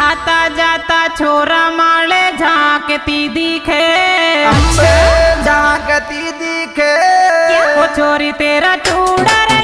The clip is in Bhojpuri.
आता जाता छोरा माले झांकती दिखे। अच्छा झांकती दिखे। वो छोरी तेरा चूड़ा रे